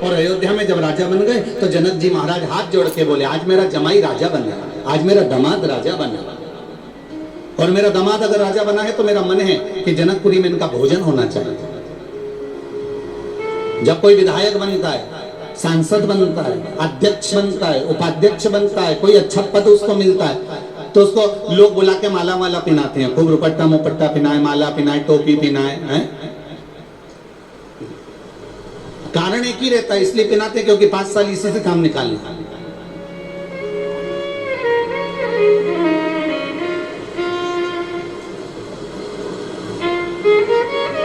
और अयोध्या में जब राजा बन गए तो जनक जी महाराज हाथ जोड़ के बोले, आज मेरा जमाई राजा बना, आज मेरा दामाद राजा बना, और मेरा दामाद अगर राजा बना है तो मेरा मन है कि जनकपुरी में इनका भोजन होना चाहिए। जब कोई विधायक बनता है, सांसद बनता है, अध्यक्ष बनता है, उपाध्यक्ष बनता है, कोई अच्छा पद उसको मिलता है तो उसको लोग बुला के माला माला पिनाते हैं, खूब रुपट्टा मुपट्टा पिनाए, माला पिनाए, टोपी पिनाए हैं। कारण एक ही रहता है, इसलिए पिनाते क्योंकि 5 साल इसी से काम निकालने।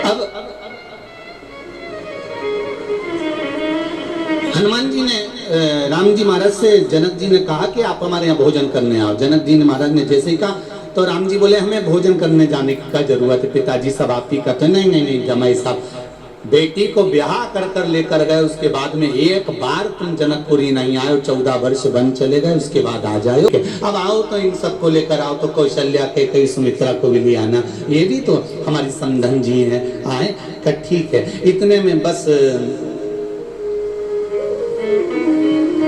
अब हनुमान जी ने राम जी महाराज से जनक जी ने कहा कि आप हमारे यहाँ भोजन करने आओ। जनक जी ने महाराज ने जैसे ही कहा तो राम जी बोले, हमें भोजन करने जाने की क्या जरूरत है, पिताजी सब आप ही कहते। नहीं नहीं नहीं जमाई साहब, बेटी को ब्याह कर कर लेकर गए, उसके बाद में एक बार तुम जनकपुरी नहीं आए, 14 वर्ष बन चले गए, उसके बाद आ जाओ। अब आओ तो इन सबको लेकर आओ, तो कौशल्या के कई सुमित्रा को भी ले आना, ये भी तो हमारी समधन जी हैं। आए का ठीक है। इतने में बस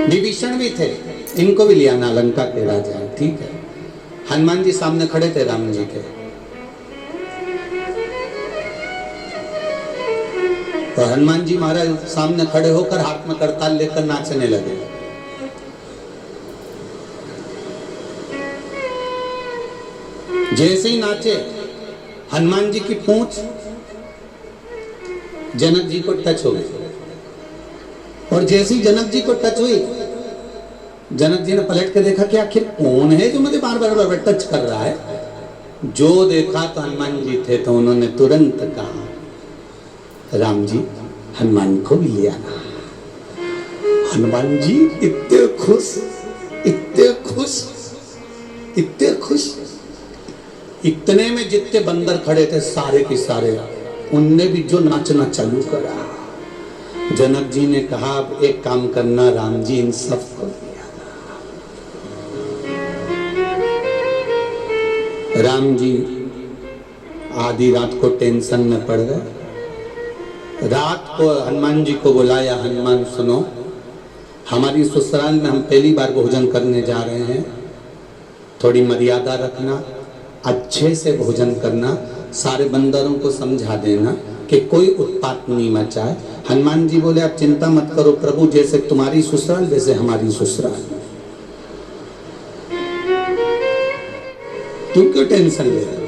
विभीषण भी थे, इनको भी ले आना, लंका के राजा। ठीक है। हनुमान जी सामने खड़े थे राम जी के, तो हनुमान जी महाराज सामने खड़े होकर हाथ में करताल लेकर नाचने लगे। जैसे ही नाचे, हनुमान जी की पूंछ जनक जी को टच हो गई, और जैसे ही जनक जी को टच हुई, जनक जी ने पलट के देखा कि आखिर कौन है जो मुझे बार बार टच कर रहा है। जो देखा तो हनुमान जी थे, तो उन्होंने तुरंत कहा, राम जी हनुमान को भी ले आना। हनुमान जी इतने खुश, इतने खुश, इतने खुश। इतने में जितने बंदर खड़े थे सारे के सारे, उनने भी जो नाचना चालू करा। जनक जी ने कहा, अब एक काम करना राम जी, इन सबको ले आना। राम जी आधी रात को टेंशन में पड़ गए। रात को हनुमान जी को बुलाया, हनुमान सुनो, हमारी ससुराल में हम पहली बार भोजन करने जा रहे हैं, थोड़ी मर्यादा रखना, अच्छे से भोजन करना, सारे बंदरों को समझा देना कि कोई उत्पात नहीं मचाए। हनुमान जी बोले, आप चिंता मत करो प्रभु, जैसे तुम्हारी ससुराल वैसे हमारी ससुराल। तुम क्यों टेंशन ले रहे हो?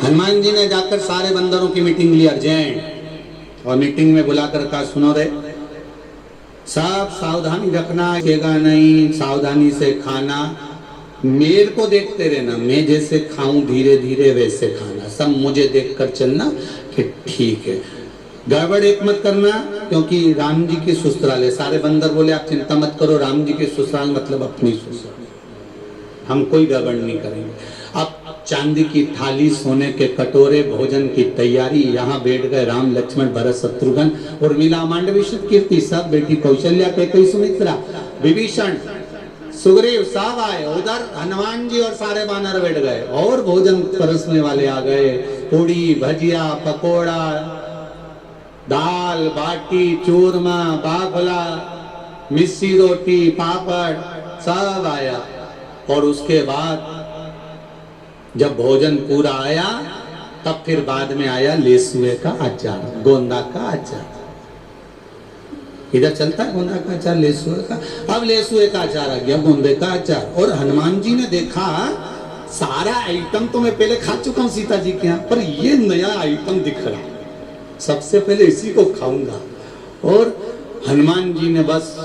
हनुमान जी ने जाकर सारे बंदरों की मीटिंग ली अर्जेंट, और मीटिंग में बुलाकर कहा, सुनो रे, सब सावधानी रखना, केगा नहीं, सावधानी से खाना, मेरे को देखते रहना, मैं जैसे खाऊं धीरे धीरे वैसे खाना, सब मुझे देखकर चलना कि ठीक है। गड़बड़ एक मत करना, क्योंकि राम जी की ससुराल है। सारे बंदर बोले, आप चिंता मत करो, राम जी की ससुराल मतलब अपनी ससुराल, हम कोई गड़बड़ नहीं करेंगे। अब चांदी की थाली, सोने के कटोरे, भोजन की तैयारी, यहाँ बैठ गए राम लक्ष्मण भरत शत्रुघ्न, उर्मिला मांडवी कीर्ति, सब बेटी कौशल्या, कैकेयी सुमित्रा, विभीषण, सुग्रीव, सब आए। उधर हनुमान जी और सारे बानर बैठ गए, और भोजन परसने वाले आ गए, पूड़ी भजिया पकोड़ा, दाल बाटी चूरमा, बाफला, मिस्सी रोटी, पापड़, सब आया। और उसके बाद जब भोजन पूरा आया, तब फिर बाद में आया लेसुए का अचार, गोंदा का अचार। इधर चलता है गोंदा का अचार, लेसुए का। अब लेसुए का अचार आ गया, गोंदे का अचार। और हनुमान जी ने देखा, सारा आइटम तो मैं पहले खा चुका हूं सीता जी के यहाँ, पर ये नया आइटम दिख रहा, सबसे पहले इसी को खाऊंगा। और हनुमान जी ने बस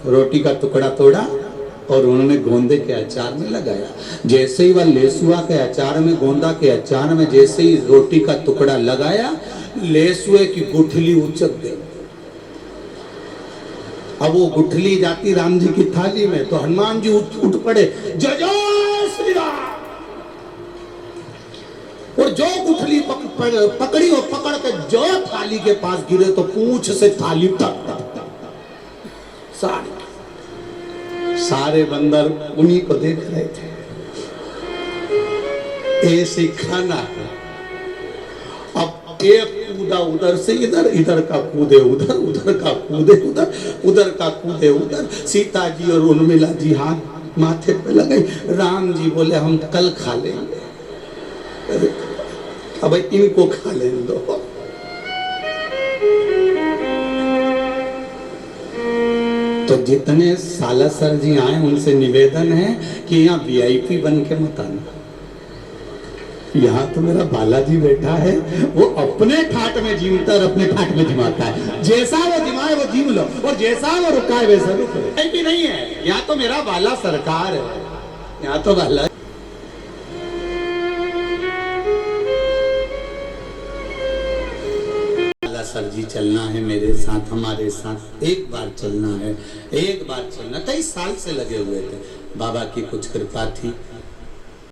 रोटी का टुकड़ा तोड़ा और उन्होंने गोंदे के अचार में लगाया। जैसे ही वह लेसुआ के अचार में, गोंदा के अचार में जैसे ही रोटी का टुकड़ा लगाया, लेसुए की गुठली उचक गई। अब वो गुठली जाती राम जी की थाली में, तो हनुमान जी उठ पड़े, जय जय श्री राम। और जो गुठली पकड़ी और पकड़ के जो थाली के पास गिरे, तो पूंछ से थाली तक सारे बंदर उन्हीं को देख रहे थे। ऐसे खाना। अब एक कूदा उधर से इधर, इधर का कूदे उधर, उधर का कूदे उधर, उधर का कूदे उधर। सीता जी और उर्मिला जी हाथ माथे पे लगाई। राम जी बोले हम कल खा लेंगे। अरे अब इनको खा लेने दो। तो जितने सालासर जी आए उनसे निवेदन है कि यहाँ वीआईपी बन के मत आना। यहाँ तो मेरा बालाजी बैठा है, वो अपने ठाट में जीवता और अपने ठाट में जिमाता है। जैसा वो जिमाए वो जीव लो, और जैसा वो रुकाए वैसा रुको। भी नहीं है, यहाँ तो मेरा बाला सरकार है, यहाँ तो बाला। सर जी चलना है मेरे साथ, हमारे साथ एक बार चलना है, एक बार चलना। कई साल से लगे हुए थे, बाबा की कुछ कृपा थी।